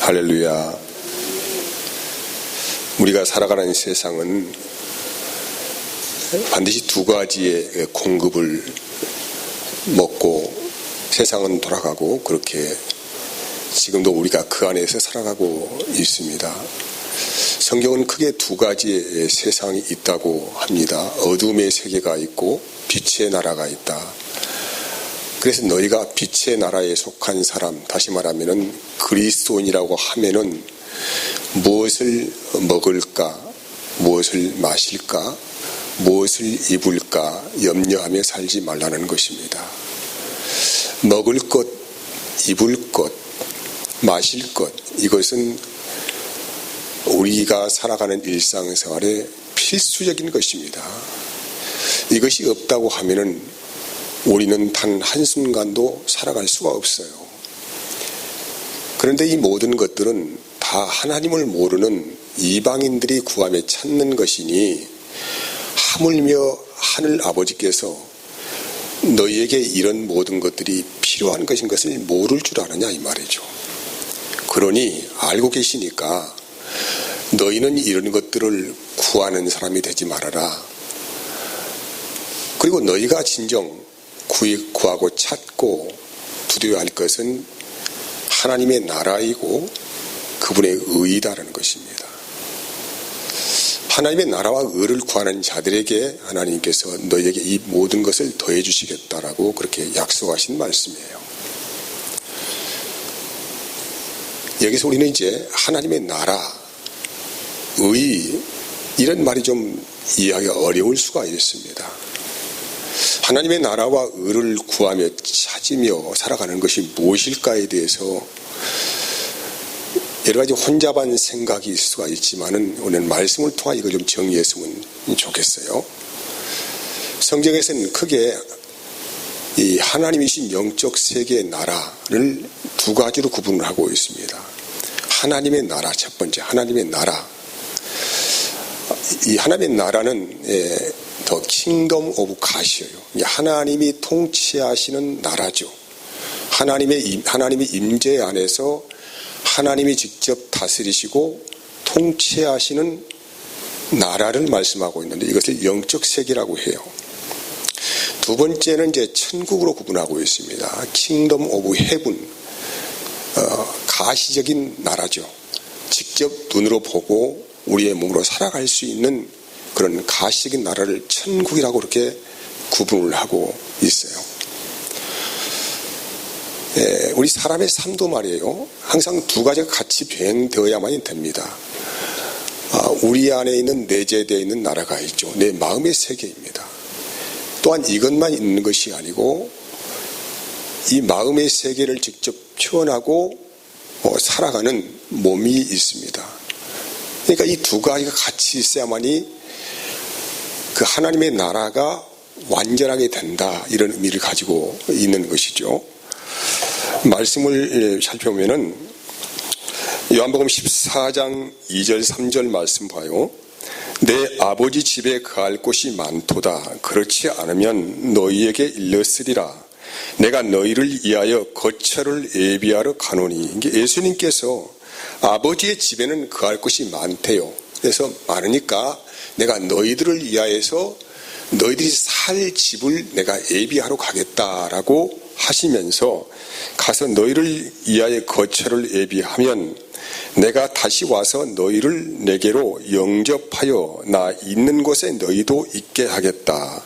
할렐루야. 우리가 살아가는 세상은 반드시 두 가지의 공급을 먹고 세상은 돌아가고, 그렇게 지금도 우리가 그 안에서 살아가고 있습니다. 성경은 크게 두 가지의 세상이 있다고 합니다. 어둠의 세계가 있고 빛의 나라가 있다. 그래서 너희가 빛의 나라에 속한 사람, 다시 말하면은 그리스도인이라고 하면은 무엇을 먹을까, 무엇을 마실까, 무엇을 입을까 염려하며 살지 말라는 것입니다. 먹을 것, 입을 것, 마실 것, 이것은 우리가 살아가는 일상생활에 필수적인 것입니다. 이것이 없다고 하면은 우리는 단 한순간도 살아갈 수가 없어요. 그런데 이 모든 것들은 다 하나님을 모르는 이방인들이 구하며 찾는 것이니, 하물며 하늘 아버지께서 너희에게 이런 모든 것들이 필요한 것인 것을 모를 줄 아느냐 이 말이죠. 그러니 알고 계시니까 너희는 이런 것들을 구하는 사람이 되지 말아라. 그리고 너희가 진정 구하고 찾고 두려워야 할 것은 하나님의 나라이고 그분의 의이다라는 것입니다. 하나님의 나라와 의를 구하는 자들에게 하나님께서 너희에게 이 모든 것을 더해 주시겠다라고 그렇게 약속하신 말씀이에요. 여기서 우리는 이제 하나님의 나라, 의, 이런 말이 좀 이해하기가 어려울 수가 있습니다. 하나님의 나라와 의를 구하며 찾으며 살아가는 것이 무엇일까에 대해서 여러 가지 혼잡한 생각이 있을 수가 있지만은 오늘 말씀을 통해 이걸 좀 정리했으면 좋겠어요. 성경에서는 크게 이 하나님이신 영적 세계의 나라를 두 가지로 구분을 하고 있습니다. 하나님의 나라, 첫 번째 하나님의 나라. 이 하나님의 나라는 더 킹덤 오브 갓이에요. 하나님이 통치하시는 나라죠. 하나님의 임재 안에서 하나님이 직접 다스리시고 통치하시는 나라를 말씀하고 있는데, 이것을 영적 세계라고 해요. 두 번째는 이제 천국으로 구분하고 있습니다. 킹덤 오브 헤븐, 가시적인 나라죠. 직접 눈으로 보고 우리의 몸으로 살아갈 수 있는 그런 가시적인 나라를 천국이라고 그렇게 구분을 하고 있어요. 우리 사람의 삶도 말이에요. 항상 두 가지가 같이 병행되어야만 됩니다. 우리 안에 있는 내재되어 있는 나라가 있죠. 내 마음의 세계입니다. 또한 이것만 있는 것이 아니고 이 마음의 세계를 직접 표현하고 살아가는 몸이 있습니다. 그러니까 이 두 가지가 같이 있어야만이 그 하나님의 나라가 완전하게 된다, 이런 의미를 가지고 있는 것이죠. 말씀을 살펴보면은 요한복음 14장 2절 3절 말씀 봐요. 내 아버지 집에 거할 곳이 많도다. 그렇지 않으면 너희에게 일렀으리라. 내가 너희를 위하여 거처를 예비하러 가노니. 이게 예수님께서 아버지의 집에는 거할 곳이 많대요. 그래서 많으니까 내가 너희들을 위하여서 너희들이 살 집을 내가 예비하러 가겠다라고 하시면서, 가서 너희를 위하여 거처를 예비하면 내가 다시 와서 너희를 내게로 영접하여 나 있는 곳에 너희도 있게 하겠다.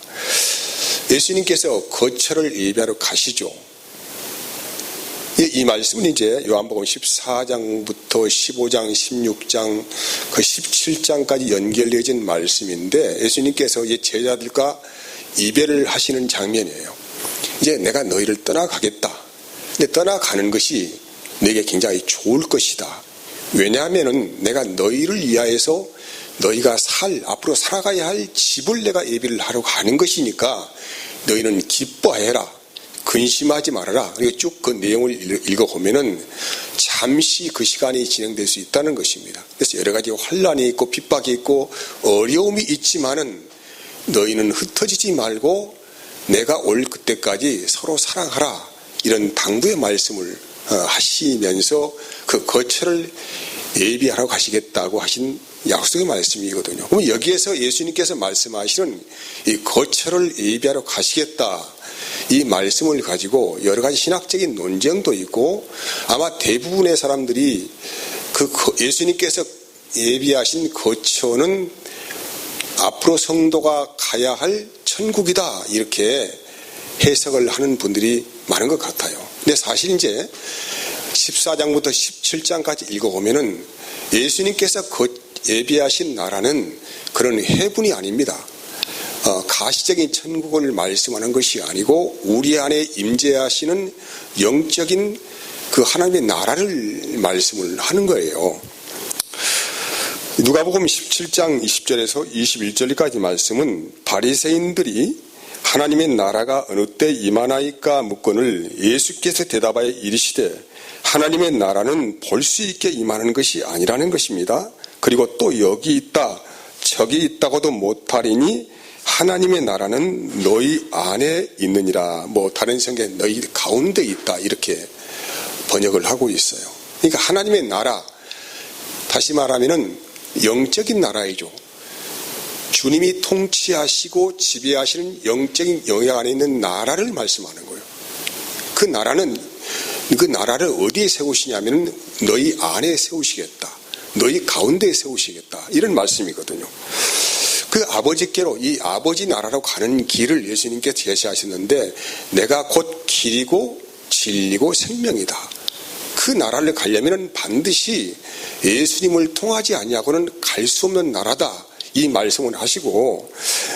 예수님께서 거처를 예비하러 가시죠. 이 말씀은 이제 요한복음 14장부터 15장, 16장, 그 17장까지 연결되어진 말씀인데, 예수님께서 이제 제자들과 이별을 하시는 장면이에요. 이제 내가 너희를 떠나가겠다. 근데 떠나가는 것이 너에게 굉장히 좋을 것이다. 왜냐하면은 내가 너희를 위하여서 너희가 앞으로 살아가야 할 집을 내가 예비를 하러 가는 것이니까 너희는 기뻐해라. 근심하지 말아라. 그리고 쭉 그 내용을 읽어보면은 잠시 그 시간이 진행될 수 있다는 것입니다. 그래서 여러 가지 환란이 있고 핍박이 있고 어려움이 있지만은 너희는 흩어지지 말고 내가 올 그때까지 서로 사랑하라. 이런 당부의 말씀을 하시면서 그 거처를 예비하러 가시겠다고 하신 약속의 말씀이거든요. 그럼 여기에서 예수님께서 말씀하시는 이 거처를 예비하러 가시겠다, 이 말씀을 가지고 여러 가지 신학적인 논쟁도 있고, 아마 대부분의 사람들이 그 예수님께서 예비하신 거처는 앞으로 성도가 가야 할 천국이다, 이렇게 해석을 하는 분들이 많은 것 같아요. 근데 사실 이제 14장부터 17장까지 읽어보면은 예수님께서 예비하신 나라는 그런 해분이 아닙니다. 가시적인 천국을 말씀하는 것이 아니고 우리 안에 임재하시는 영적인 그 하나님의 나라를 말씀을 하는 거예요. 누가복음 17장 20절에서 21절까지 말씀은 바리새인들이 하나님의 나라가 어느 때 임하나이까 묻거늘 예수께서 대답하여 이르시되 하나님의 나라는 볼 수 있게 임하는 것이 아니라는 것입니다. 그리고 또 여기 있다 저기 있다고도 못하리니 하나님의 나라는 너희 안에 있느니라. 다른 성경에 너희 가운데 있다, 이렇게 번역을 하고 있어요. 그러니까 하나님의 나라, 다시 말하면은 영적인 나라이죠. 주님이 통치하시고 지배하시는 영적인 영역 안에 있는 나라를 말씀하는 거예요. 그 나라를 어디에 세우시냐면 너희 안에 세우시겠다, 너희 가운데에 세우시겠다, 이런 말씀이거든요. 그 아버지께로, 이 아버지 나라로 가는 길을 예수님께 제시하셨는데 내가 곧 길이고 진리고 생명이다. 그 나라를 가려면 반드시 예수님을 통하지 아니하고는 갈 수 없는 나라다, 이 말씀을 하시고,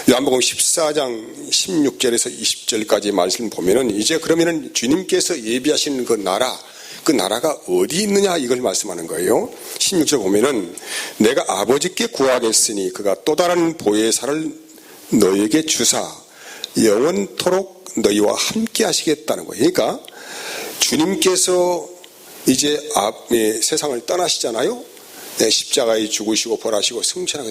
요한복음 14장 16절에서 20절까지 말씀 보면은 이제 그러면은 주님께서 예비하시는 그 나라가 어디 있느냐, 이걸 말씀하는 거예요. 16절 보면은 내가 아버지께 구하겠으니 그가 또 다른 보혜사를 너희에게 주사 영원토록 너희와 함께 하시겠다는 거예요. 그러니까 주님께서 이제 세상을 떠나시잖아요. 십자가에 죽으시고 벌하시고 승천하고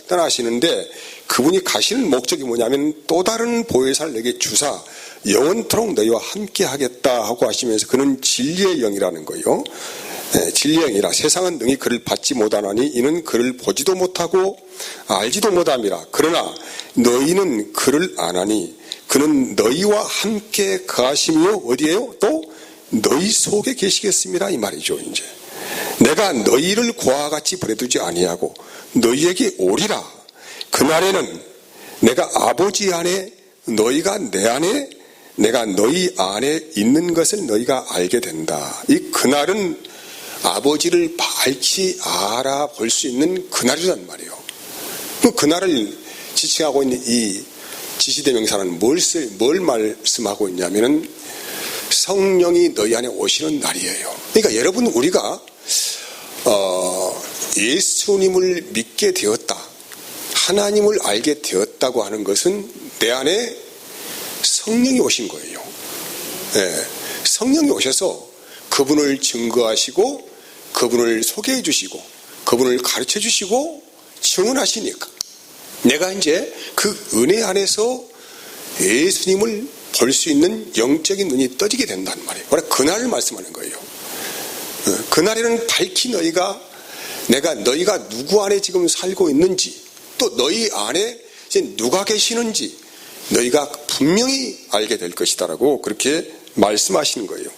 떠나시는데 그분이 가시는 목적이 뭐냐면 또 다른 보혜사를 내게 주사 영원토록 너희와 함께 하겠다 하고 하시면서 그는 진리의 영이라는 거예요. 진리의 영이라 세상은 능히 그를 받지 못하나니 이는 그를 보지도 못하고 알지도 못함이라. 그러나 너희는 그를 아나니 그는 너희와 함께 거하시며 어디에요? 또 너희 속에 계시겠습니다, 이 말이죠. 이제 내가 너희를 고와 같이 보내두지 아니하고 너희에게 오리라. 그날에는 내가 아버지 안에 너희가 내 안에 내가 너희 안에 있는 것을 너희가 알게 된다. 이 그날은 아버지를 밝히 알아볼 수 있는 그날이란 말이에요. 그날을 지칭하고 있는 이 지시대명사는 뭘 말씀하고 있냐면은 성령이 너희 안에 오시는 날이에요. 그러니까 여러분, 우리가 예수님을 믿게 되었다, 하나님을 알게 되었다고 하는 것은 내 안에 성령이 오신 거예요. 성령이 오셔서 그분을 증거하시고 그분을 소개해 주시고 그분을 가르쳐 주시고 증언하시니까 내가 이제 그 은혜 안에서 예수님을 볼 수 있는 영적인 눈이 떠지게 된단 말이에요. 바로 그날을 말씀하는 거예요. 그날에는 밝히 너희가 누구 안에 지금 살고 있는지, 또 너희 안에 이제 누가 계시는지 너희가 분명히 알게 될 것이다라고 그렇게 말씀하시는 거예요.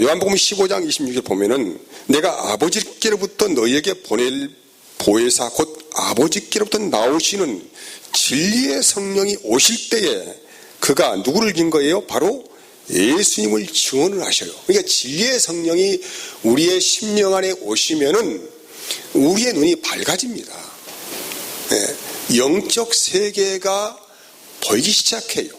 요한복음 15장 26절 보면은 내가 아버지께로부터 너희에게 보낼 보혜사 곧 아버지께로부터 나오시는 진리의 성령이 오실 때에 그가 누구를 긴 거예요? 바로 예수님을 증언을 하셔요. 그러니까 진리의 성령이 우리의 심령 안에 오시면은 우리의 눈이 밝아집니다. 영적 세계가 보이기 시작해요.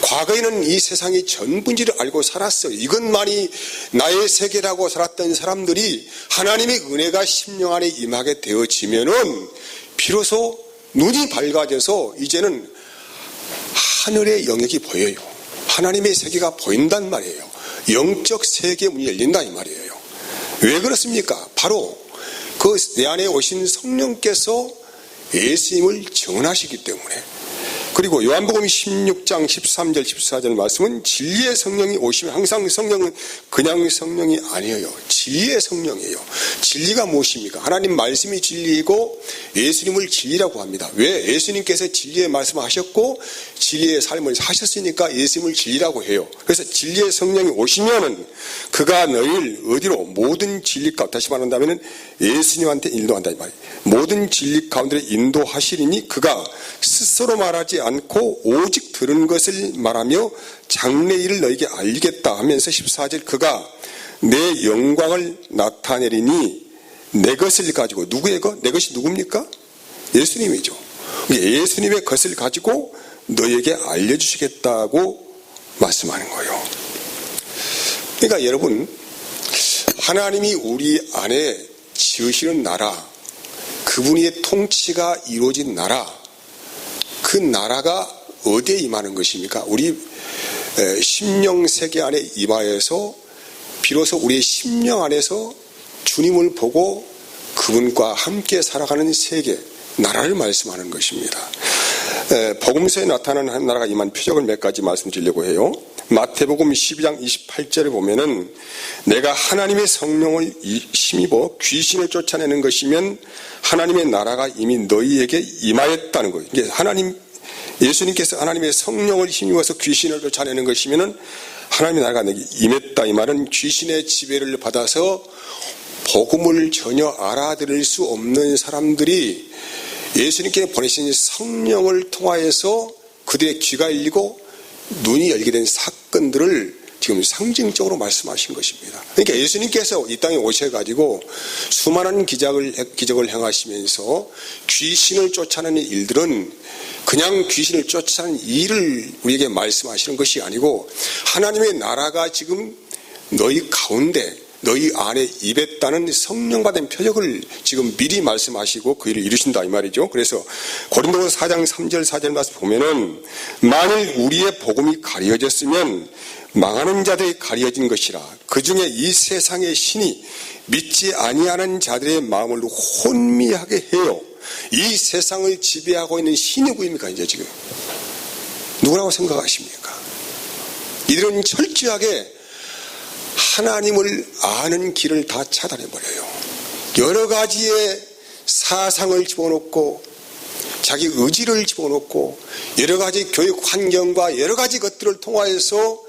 과거에는 이 세상이 전부인지를 알고 살았어요. 이것만이 나의 세계라고 살았던 사람들이 하나님의 은혜가 심령 안에 임하게 되어지면은 비로소 눈이 밝아져서 이제는 하늘의 영역이 보여요. 하나님의 세계가 보인단 말이에요. 영적 세계의 문이 열린다, 이 말이에요. 왜 그렇습니까? 바로 그 내 안에 오신 성령께서 예수님을 증언하시기 때문에, 그리고 요한복음 16장 13절 14절 말씀은 진리의 성령이 오시면, 항상 성령은 그냥 성령이 아니에요. 진리의 성령이에요. 진리가 무엇입니까? 하나님 말씀이 진리이고 예수님을 진리라고 합니다. 왜? 예수님께서 진리의 말씀을 하셨고 진리의 삶을 하셨으니까 예수님을 진리라고 해요. 그래서 진리의 성령이 오시면은 그가 너희를 어디로? 모든 진리 가운데, 다시 말한다면 예수님한테 인도한다 이 말이에요. 모든 진리 가운데 인도하시리니 그가 스스로 말하지 않고 오직 들은 것을 말하며 장래 일을 너에게 알리겠다 하면서 14절 그가 내 영광을 나타내리니 내 것을 가지고, 누구의 것? 내 것이 누굽니까? 예수님이죠. 예수님의 것을 가지고 너에게 알려주시겠다고 말씀하는 거예요. 그러니까 여러분, 하나님이 우리 안에 지으시는 나라, 그분의 통치가 이루어진 나라, 그 나라가 어디에 임하는 것입니까? 우리 심령 세계 안에 임하여서 비로소 우리의 심령 안에서 주님을 보고 그분과 함께 살아가는 세계, 나라를 말씀하는 것입니다. 복음서에 나타나는 한 나라가 임한 표적을 몇 가지 말씀드리려고 해요. 마태복음 12장 28절에 보면은 내가 하나님의 성령을 힘입어 귀신을 쫓아내는 것이면 하나님의 나라가 이미 너희에게 임하였다는 거예요. 이게 예수님께서 하나님의 성령을 힘입어서 귀신을 쫓아내는 것이면은 하나님의 나라가 내게 임했다. 이 말은 귀신의 지배를 받아서 복음을 전혀 알아들을 수 없는 사람들이 예수님께 보내신 성령을 통하여서 그들의 귀가 열리고 눈이 열게 된 사건들을 지금 상징적으로 말씀하신 것입니다. 그러니까 예수님께서 이 땅에 오셔가지고 수많은 기적을 행하시면서 귀신을 쫓아내는 일들은 그냥 귀신을 쫓아내는 일을 우리에게 말씀하시는 것이 아니고 하나님의 나라가 지금 너희 가운데, 너희 안에 임했다는 성령 받은 표적을 지금 미리 말씀하시고 그 일을 이루신다 이 말이죠. 그래서 고린도서 4장 3절 4절 말씀 보면은 만일 우리의 복음이 가려졌으면 망하는 자들이 가려진 것이라. 그 중에 이 세상의 신이 믿지 아니하는 자들의 마음을 혼미하게 해요. 이 세상을 지배하고 있는 신이 누구입니까? 이제 지금 누구라고 생각하십니까? 이들은 철저하게 하나님을 아는 길을 다 차단해버려요. 여러 가지의 사상을 집어넣고 자기 의지를 집어넣고 여러 가지 교육 환경과 여러 가지 것들을 통하여서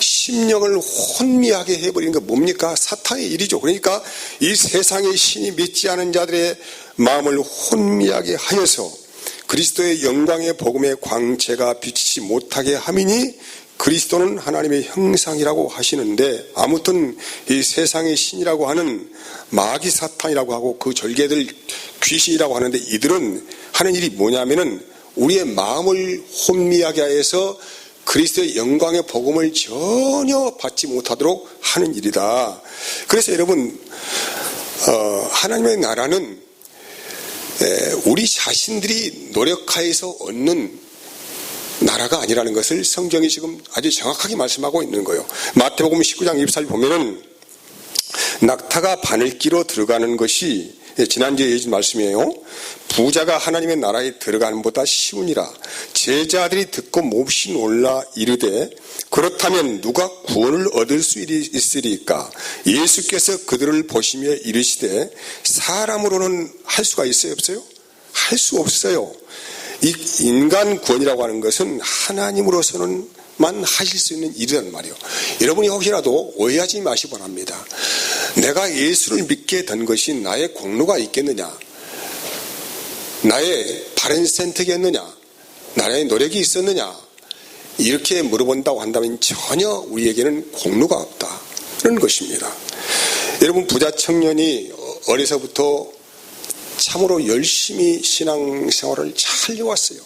심령을 혼미하게 해버리는 게 뭡니까? 사탄의 일이죠. 그러니까 이 세상의 신이 믿지 않은 자들의 마음을 혼미하게 하여서 그리스도의 영광의 복음의 광채가 비치지 못하게 함이니 그리스도는 하나님의 형상이라고 하시는데, 아무튼 이 세상의 신이라고 하는 마귀 사탄이라고 하고 그 절개들 귀신이라고 하는데, 이들은 하는 일이 뭐냐면은 우리의 마음을 혼미하게 해서 그리스도의 영광의 복음을 전혀 받지 못하도록 하는 일이다. 그래서 여러분, 하나님의 나라는 우리 자신들이 노력하여서 얻는 나라가 아니라는 것을 성경이 지금 아주 정확하게 말씀하고 있는 거예요. 마태복음 19장 24절 보면은 낙타가 바늘기로 들어가는 것이 지난주에 예진 말씀이에요. 부자가 하나님의 나라에 들어가는 보다 쉬우니라. 제자들이 듣고 몹시 놀라 이르되 그렇다면 누가 구원을 얻을 수 있으리까? 예수께서 그들을 보시며 이르시되 사람으로는 할 수가 있어요, 없어요? 할 수 없어요. 이 인간 구원이라고 하는 것은 하나님으로서는만 하실 수 있는 일이란 말이에요. 여러분이 혹시라도 오해하지 마시기 바랍니다. 내가 예수를 믿게 된 것이 나의 공로가 있겠느냐, 나의 바른 선택이었느냐, 나의 노력이 있었느냐, 이렇게 물어본다고 한다면 전혀 우리에게는 공로가 없다는 것입니다. 여러분, 부자 청년이 어려서부터 참으로 열심히 신앙생활을 잘 해왔어요.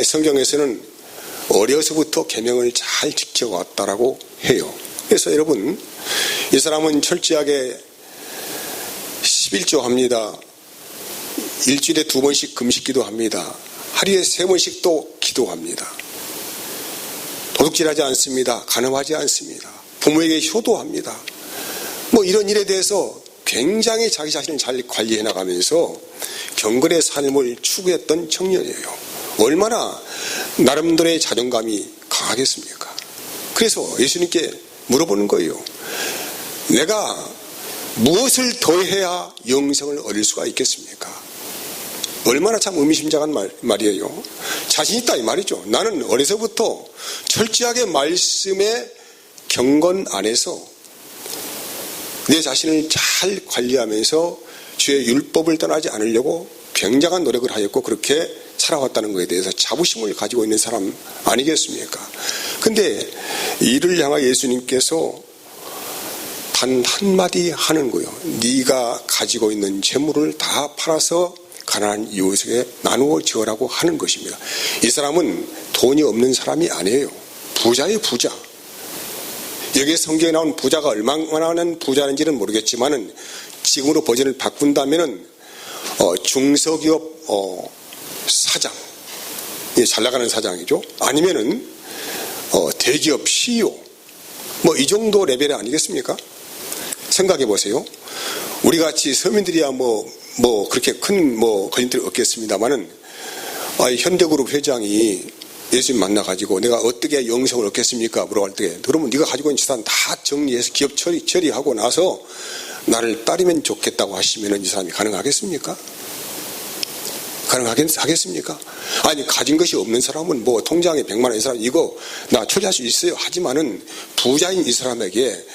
성경에서는 어려서부터 계명을 잘 지켜왔다라고 해요. 그래서 여러분, 이 사람은 철저하게 11조 합니다. 일주일에 2번씩 금식 기도합니다. 하루에 3번씩 또 기도합니다. 도둑질하지 않습니다. 간음하지 않습니다. 부모에게 효도합니다. 뭐 이런 일에 대해서 굉장히 자기 자신을 잘 관리해 나가면서 경건의 삶을 추구했던 청년이에요. 얼마나 나름대로의 자존감이 강하겠습니까? 그래서 예수님께 물어보는 거예요. 내가 무엇을 더해야 영생을 얻을 수가 있겠습니까? 얼마나 참 의미심장한 말이에요. 자신 있다 이 말이죠. 나는 어려서부터 철저하게 말씀의 경건 안에서 내 자신을 잘 관리하면서 주의 율법을 떠나지 않으려고 굉장한 노력을 하였고 그렇게 살아왔다는 것에 대해서 자부심을 가지고 있는 사람 아니겠습니까? 근데 이를 향하여 예수님께서 단 한마디 하는 거예요. 네가 가지고 있는 재물을 다 팔아서 가난한 이웃에게 나누어 지어라고 하는 것입니다. 이 사람은 돈이 없는 사람이 아니에요. 부자예요, 부자. 여기에 성경에 나온 부자가 얼마나 부자인지는 모르겠지만은 지금으로 버전을 바꾼다면은 중소기업 사장, 잘 나가는 사장이죠. 아니면은 대기업 CEO, 뭐 이 정도 레벨이 아니겠습니까? 생각해 보세요. 우리 같이 서민들이야 뭐 그렇게 큰 걸림돌이 없겠습니다만은 현대그룹 회장이 예수님 만나가지고 내가 어떻게 영생을 얻겠습니까? 물어볼 때 그러면 네가 가지고 있는 재산 다 정리해서 기업 처리하고 나서 나를 따르면 좋겠다고 하시면 이 사람이 가능하겠습니까? 가능하겠습니까? 아니 가진 것이 없는 사람은 뭐 통장에 100만 원 이 사람 이거 나 처리할 수 있어요. 하지만은 부자인 이 사람에게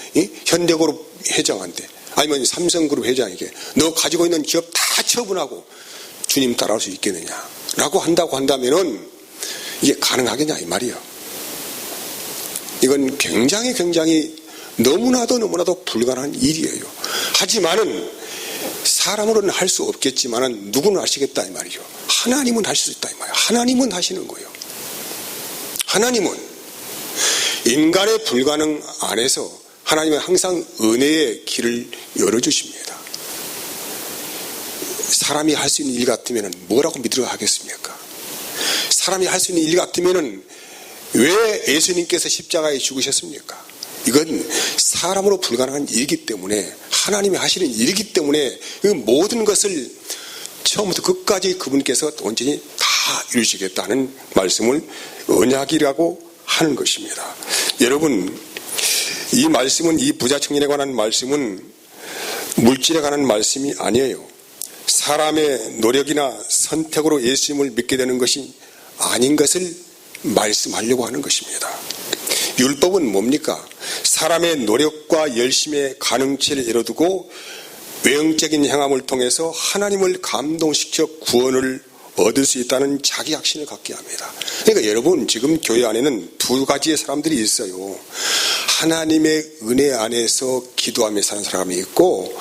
현대그룹 회장한테 아니면 삼성그룹 회장에게 너 가지고 있는 기업 다 처분하고 주님 따라올 수 있겠느냐라고 한다고 한다면은 이게 가능하겠냐 이 말이에요. 이건 굉장히 너무나도 불가능한 일이에요. 하지만은 사람으로는 할 수 없겠지만은 누구는 하시겠다 이 말이죠. 하나님은 할 수 있다 이 말이에요. 하나님은 하시는 거예요. 하나님은 인간의 불가능 안에서 하나님은 항상 은혜의 길을 열어주십니다. 사람이 할 수 있는 일 같으면 뭐라고 믿으려 하겠습니까? 사람이 할 수 있는 일 같으면 왜 예수님께서 십자가에 죽으셨습니까? 이건 사람으로 불가능한 일이기 때문에 하나님이 하시는 일이기 때문에 모든 것을 처음부터 끝까지 그분께서 온전히 다 이루시겠다는 말씀을 언약이라고 하는 것입니다. 여러분 이 말씀은 이 부자 청년에 관한 말씀은 물질에 관한 말씀이 아니에요. 사람의 노력이나 선택으로 예수님을 믿게 되는 것이 아닌 것을 말씀하려고 하는 것입니다. 율법은 뭡니까? 사람의 노력과 열심의 가능치를 열어두고 외형적인 행함을 통해서 하나님을 감동시켜 구원을 얻을 수 있다는 자기 확신을 갖게 합니다. 그러니까 여러분 지금 교회 안에는 두 가지의 사람들이 있어요. 하나님의 은혜 안에서 기도하며 사는 사람이 있고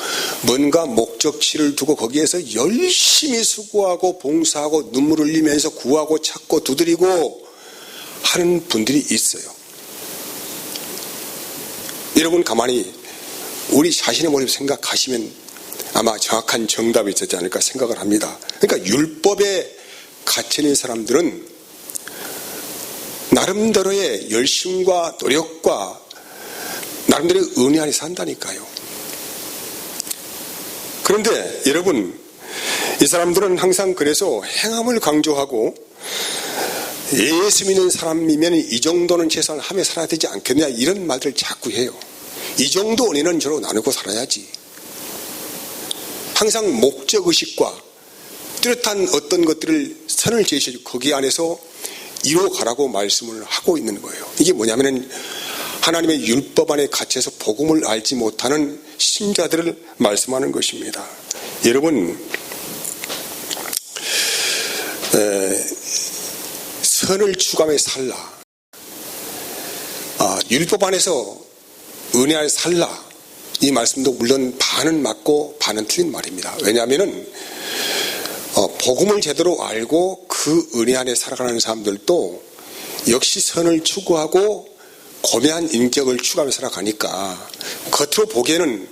뭔가 목적치를 두고 거기에서 열심히 수고하고 봉사하고 눈물 흘리면서 구하고 찾고 두드리고 하는 분들이 있어요. 여러분 가만히 우리 자신의 모습을 생각하시면 아마 정확한 정답이 있지 않을까 생각을 합니다. 그러니까 율법에 갇혀있는 사람들은 나름대로의 열심과 노력과 나름대로의 은혜 안에 산다니까요. 그런데 여러분 이 사람들은 항상 그래서 행함을 강조하고 예수 믿는 사람이면 이 정도는 최소한 하며 살아야 되지 않겠냐 이런 말들을 자꾸 해요. 이 정도 은혜는 저로 나누고 살아야지. 항상 목적의식과 뚜렷한 어떤 것들을 선을 제시해주고 거기 안에서 이루어가라고 말씀을 하고 있는 거예요. 이게 뭐냐면은 하나님의 율법 안에 갇혀서 복음을 알지 못하는 신자들을 말씀하는 것입니다. 여러분 선을 추구하며 살라. 율법 안에서 은혜 안에 살라. 이 말씀도 물론 반은 맞고 반은 틀린 말입니다. 왜냐하면은 복음을 제대로 알고 그 은혜 안에 살아가는 사람들도 역시 선을 추구하고 고매한 인격을 추구하며 살아가니까 겉으로 보기에는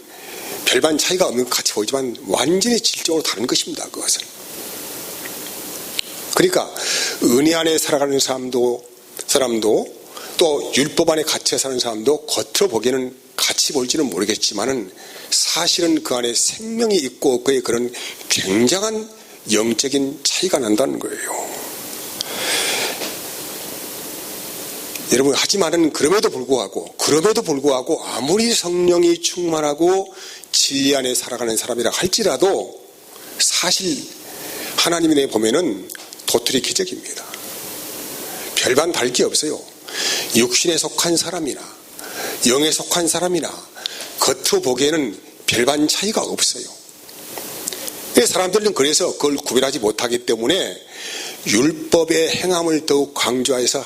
별반 차이가 없는 것 같이 보이지만 완전히 질적으로 다른 것입니다. 그것은. 그러니까 은혜 안에 살아가는 사람도 또 율법 안에 갇혀 사는 사람도 겉으로 보기에는 같이 볼지는 모르겠지만은 사실은 그 안에 생명이 있고 그의 그런 굉장한 영적인 차이가 난다는 거예요. 여러분, 하지만은 그럼에도 불구하고 아무리 성령이 충만하고 진리 안에 살아가는 사람이라 할지라도 사실 하나님에 대해 보면은 도토리 기적입니다. 별반 다를 게 없어요. 육신에 속한 사람이나 영에 속한 사람이나 겉으로 보기에는 별반 차이가 없어요. 사람들은 그래서 그걸 구별하지 못하기 때문에 율법의 행함을 더욱 강조해서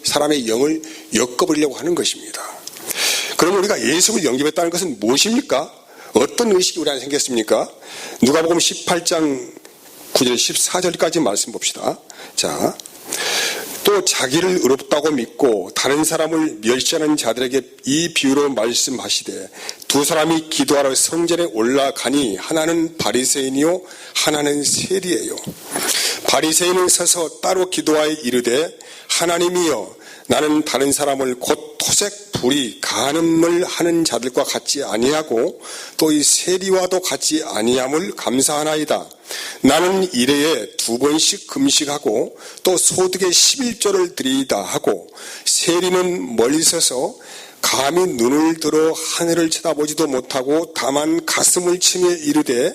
사람의 영을 엮어버리려고 하는 것입니다. 그럼 우리가 예수를 영접했다는 것은 무엇입니까? 어떤 의식이 우리 안에 생겼습니까? 누가복음 18장 9절 14절까지 말씀 봅시다. 자, 또 자기를 의롭다고 믿고 다른 사람을 멸시하는 자들에게 이 비유로 말씀하시되 두 사람이 기도하러 성전에 올라가니 하나는 바리새인이요 하나는 세리예요. 바리새인은 서서 따로 기도하여 이르되 하나님이여 나는 다른 사람을 곧 토색 불이 간음을 하는 자들과 같지 아니하고 또 이 세리와도 같지 아니함을 감사하나이다. 나는 일회에 2번씩 금식하고 또 소득의 11조를 드리이다 하고 세리는 멀리 서서 감히 눈을 들어 하늘을 쳐다보지도 못하고 다만 가슴을 치며 이르되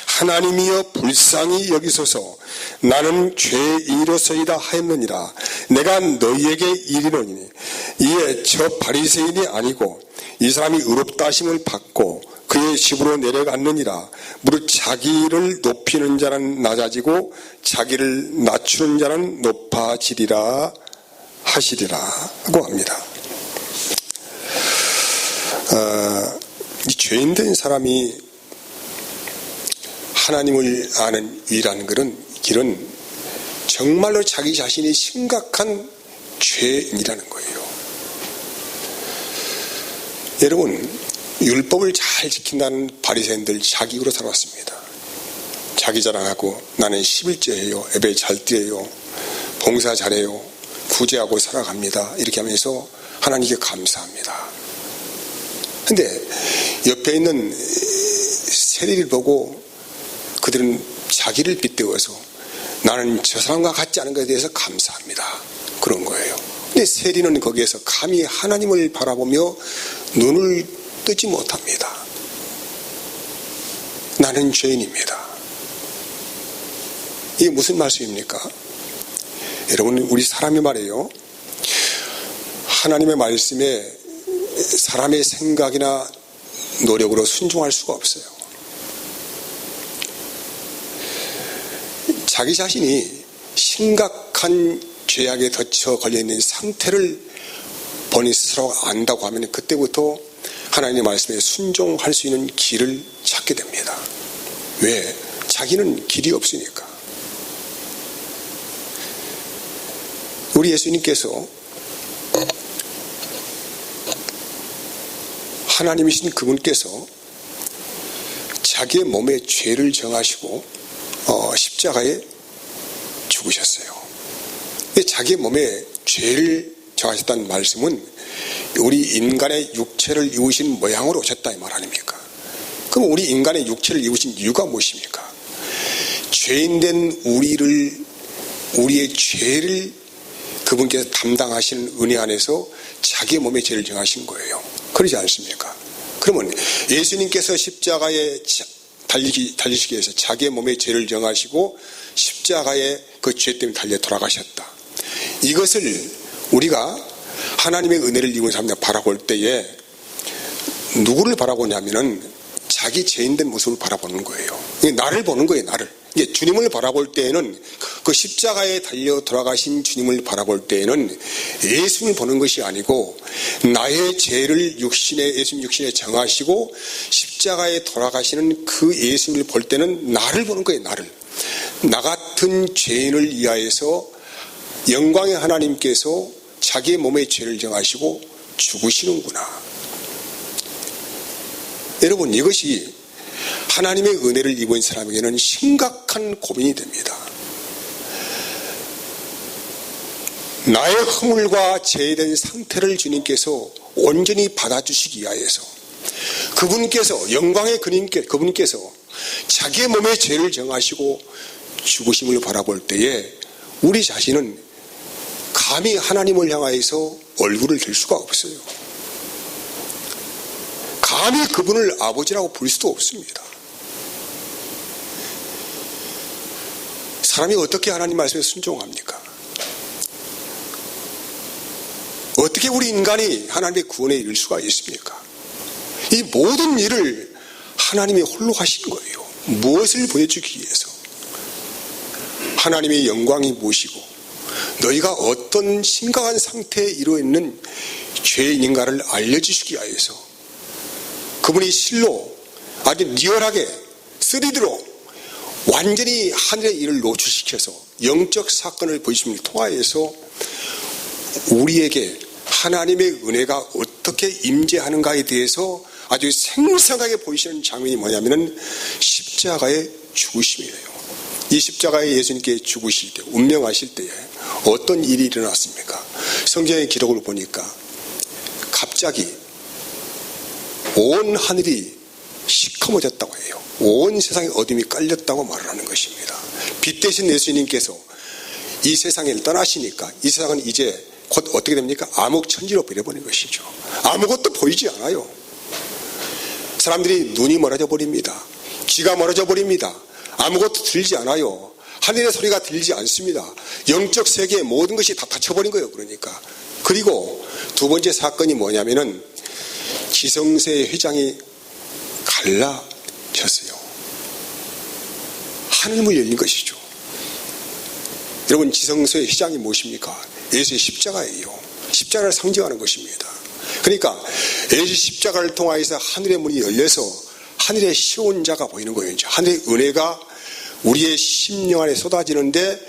하나님이여 불쌍히 여기소서 나는 죄인이로소이다 하였느니라. 내가 너희에게 이르노니 이에 저 바리새인이 아니고 이 사람이 의롭다 하심을 받고 그의 집으로 내려갔느니라. 무릇 자기를 높이는 자는 낮아지고 자기를 낮추는 자는 높아지리라 하시리라 하고 합니다. 이 죄인된 사람이 하나님을 아는 일이라는 길은 정말로 자기 자신이 심각한 죄인이라는 거예요. 여러분, 율법을 잘 지킨다는 바리새인들 자기로 살았습니다. 자기 자랑하고 나는 11조예요, 예배 잘 드려요, 봉사 잘해요, 구제하고 살아갑니다. 이렇게 하면서 하나님께 감사합니다. 근데 옆에 있는 세리를 보고 그들은 자기를 빗대어서 나는 저 사람과 같지 않은 것에 대해서 감사합니다. 그런 거예요. 근데 세리는 거기에서 감히 하나님을 바라보며 눈을 뜨지 못합니다. 나는 죄인입니다. 이게 무슨 말씀입니까? 여러분, 우리 사람이 말이에요. 하나님의 말씀에 사람의 생각이나 노력으로 순종할 수가 없어요. 자기 자신이 심각한 죄악에 덧쳐 걸려있는 상태를 본인 스스로 안다고 하면 그때부터 하나님의 말씀에 순종할 수 있는 길을 찾게 됩니다. 왜? 자기는 길이 없으니까. 우리 예수님께서 하나님이신 그분께서 자기의 몸에 죄를 정하시고 십자가에 죽으셨어요. 자기의 몸에 죄를 정하셨다는 말씀은 우리 인간의 육체를 입으신 모양으로 오셨다 이 말 아닙니까? 그럼 우리 인간의 육체를 입으신 이유가 무엇입니까? 죄인된 우리의 죄를 그분께서 담당하시는 은혜 안에서 자기의 몸에 죄를 정하신 거예요. 그러지 않습니까? 그러면 예수님께서 십자가에 달리시기 위해서 자기의 몸에 죄를 정하시고 십자가에 그 죄 때문에 달려 돌아가셨다. 이것을 우리가 하나님의 은혜를 입은 사람들 바라볼 때에 누구를 바라보냐면은 자기 죄인된 모습을 바라보는 거예요. 나를 보는 거예요, 나를. 주님을 바라볼 때에는 그 십자가에 달려 돌아가신 주님을 바라볼 때에는 예수님을 보는 것이 아니고 나의 죄를 예수님 육신에 정하시고 십자가에 돌아가시는 그 예수님을 볼 때는 나를 보는 거예요, 나를. 나 같은 죄인을 위하여서 영광의 하나님께서 자기의 몸에 죄를 정하시고 죽으시는구나. 여러분, 이것이 하나님의 은혜를 입은 사람에게는 심각한 고민이 됩니다. 나의 허물과 죄된 상태를 주님께서 온전히 받아주시기 위하여서 그분께서 영광의 그분께서 자기의 몸에 죄를 정하시고 죽으심을 바라볼 때에 우리 자신은 감히 하나님을 향하여서 얼굴을 들 수가 없어요. 감히 그분을 아버지라고 부를 수도 없습니다. 사람이 어떻게 하나님 말씀에 순종합니까? 어떻게 우리 인간이 하나님의 구원에 이를 수가 있습니까? 이 모든 일을 하나님이 홀로 하신 거예요. 무엇을 보여주기 위해서? 하나님의 영광이 무엇이고 너희가 어떤 심각한 상태에 이르러 있는 죄인인가를 알려주시기 위해서 그분이 실로 아주 리얼하게 3D로 완전히 하늘의 일을 노출시켜서 영적 사건을 보여주심을 통하여서 우리에게 하나님의 은혜가 어떻게 임재하는가에 대해서 아주 생생하게 보이시는 장면이 뭐냐면은 십자가의 죽으심이에요. 이 십자가에 예수님께 죽으실 때, 운명하실 때에 어떤 일이 일어났습니까? 성경의 기록을 보니까 갑자기 온 하늘이 시커머졌다고 해요. 온 세상에 어둠이 깔렸다고 말을 하는 것입니다. 빛 대신 예수님께서 이 세상을 떠나시니까 이 세상은 이제 곧 어떻게 됩니까? 암흑천지로 변해버린 것이죠. 아무것도 보이지 않아요. 사람들이 눈이 멀어져 버립니다. 귀가 멀어져 버립니다. 아무것도 들리지 않아요. 하늘의 소리가 들리지 않습니다. 영적 세계의 모든 것이 다 닫혀버린 거예요. 그러니까. 그리고 두 번째 사건이 뭐냐면은 지성세의 회장이 갈라졌어요. 하늘문이 열린 것이죠. 여러분, 지성소의 회장이 무엇입니까? 예수의 십자가예요. 십자가를 상징하는 것입니다. 그러니까 예수 십자가를 통하여서 하늘의 문이 열려서 하늘의 시온자가 보이는 거예요. 하늘의 은혜가 우리의 심령 안에 쏟아지는데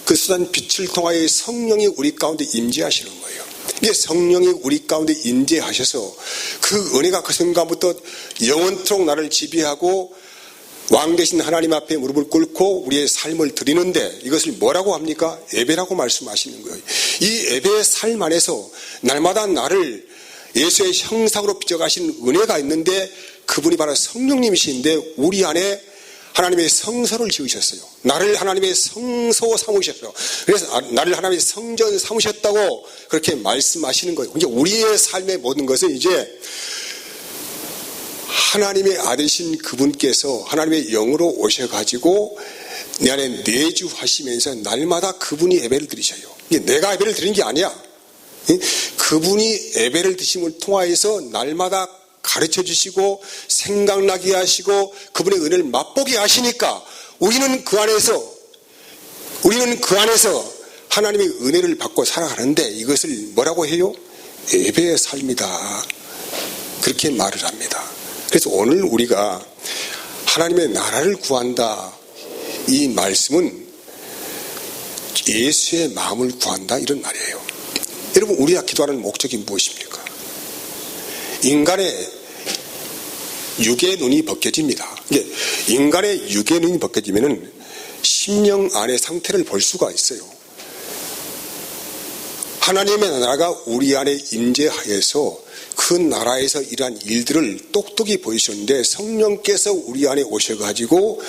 그 쏟아진 빛을 통하여 성령이 우리 가운데 임재하시는 거예요. 이게 성령이 우리 가운데 임재하셔서 그 은혜가 그 순간부터 영원토록 나를 지배하고 왕 되신 하나님 앞에 무릎을 꿇고 우리의 삶을 드리는데 이것을 뭐라고 합니까? 예배라고 말씀하시는 거예요. 이 예배의 삶 안에서 날마다 나를 예수의 형상으로 빚어가신 은혜가 있는데 그분이 바로 성령님이신데 우리 안에 하나님의 성소를 지으셨어요. 나를 하나님의 성소 삼으셨어요. 그래서 나를 하나님의 성전 삼으셨다고 그렇게 말씀하시는 거예요. 이제 우리의 삶의 모든 것은 이제 하나님의 아들이신 그분께서 하나님의 영으로 오셔가지고 내 안에 내주하시면서 날마다 그분이 예배를 드리셔요. 이게 내가 예배를 드리는 게 아니야. 그분이 예배를 드심을 통하여서 날마다 가르쳐 주시고 생각나게 하시고 그분의 은혜를 맛보게 하시니까 우리는 그 안에서 하나님의 은혜를 받고 살아가는데 이것을 뭐라고 해요? 예배의 삶이다. 그렇게 말을 합니다. 그래서 오늘 우리가 하나님의 나라를 구한다. 이 말씀은 예수의 마음을 구한다 이런 말이에요. 여러분, 우리가 기도하는 목적이 무엇입니까? 인간의 육의 눈이 벗겨집니다. 인간의 육의 눈이 벗겨지면은 심령 안의 상태를 볼 수가 있어요. 하나님의 나라가 우리 안에 임재하여서 그 나라에서 일한 일들을 똑똑히 보이셨는데 성령께서 우리 안에 오셔가지고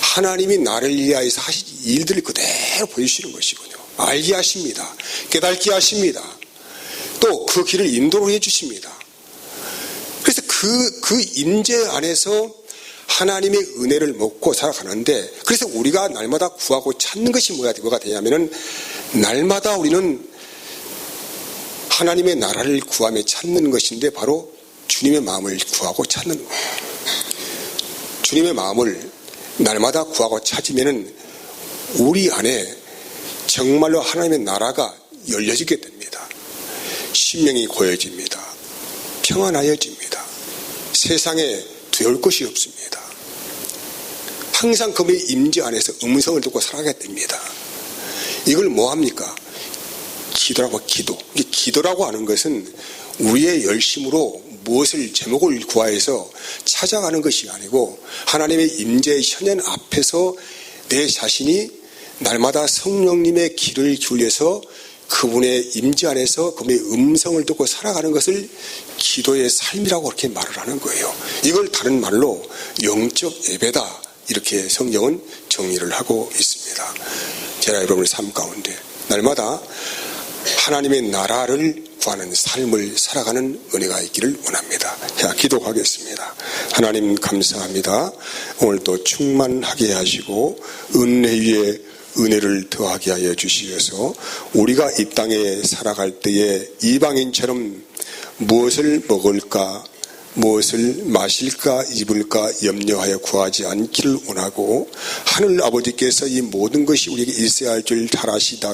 하나님이 나를 위하여서 하신 일들을 그대로 보여주시는 것이군요. 알게 하십니다. 깨닫게 하십니다. 또 그 길을 인도를 해주십니다. 그래서 그 임재 안에서 하나님의 은혜를 먹고 살아가는데 그래서 우리가 날마다 구하고 찾는 것이 뭐가 되냐면은 날마다 우리는 하나님의 나라를 구하며 찾는 것인데 바로 주님의 마음을 구하고 찾는 거예요. 주님의 마음을 날마다 구하고 찾으면은 우리 안에 정말로 하나님의 나라가 열려지게 됩니다. 심령이 고여집니다. 평안하여집니다. 세상에 두려울 것이 없습니다. 항상 그분의 임재 안에서 음성을 듣고 살아가게 됩니다. 이걸 뭐합니까? 기도라고 기도. 기도라고 하는 것은 우리의 열심으로 무엇을 제목을 구하여서 찾아가는 것이 아니고 하나님의 임재의 현현 앞에서 내 자신이 날마다 성령님의 길을 기울여서 그분의 임재 안에서 그분의 음성을 듣고 살아가는 것을 기도의 삶이라고 그렇게 말을 하는 거예요. 이걸 다른 말로 영적 예배다 이렇게 성경은 정리를 하고 있습니다. 제가 여러분의 삶 가운데 날마다 하나님의 나라를 구하는 삶을 살아가는 은혜가 있기를 원합니다. 자, 기도하겠습니다. 하나님 감사합니다. 오늘도 충만하게 하시고 은혜 위에 은혜를 더하게 하여 주시어서 우리가 이 땅에 살아갈 때에 이방인처럼 무엇을 먹을까, 무엇을 마실까, 입을까 염려하여 구하지 않기를 원하고 하늘 아버지께서 이 모든 것이 우리에게 있어야 할 줄 잘 아시다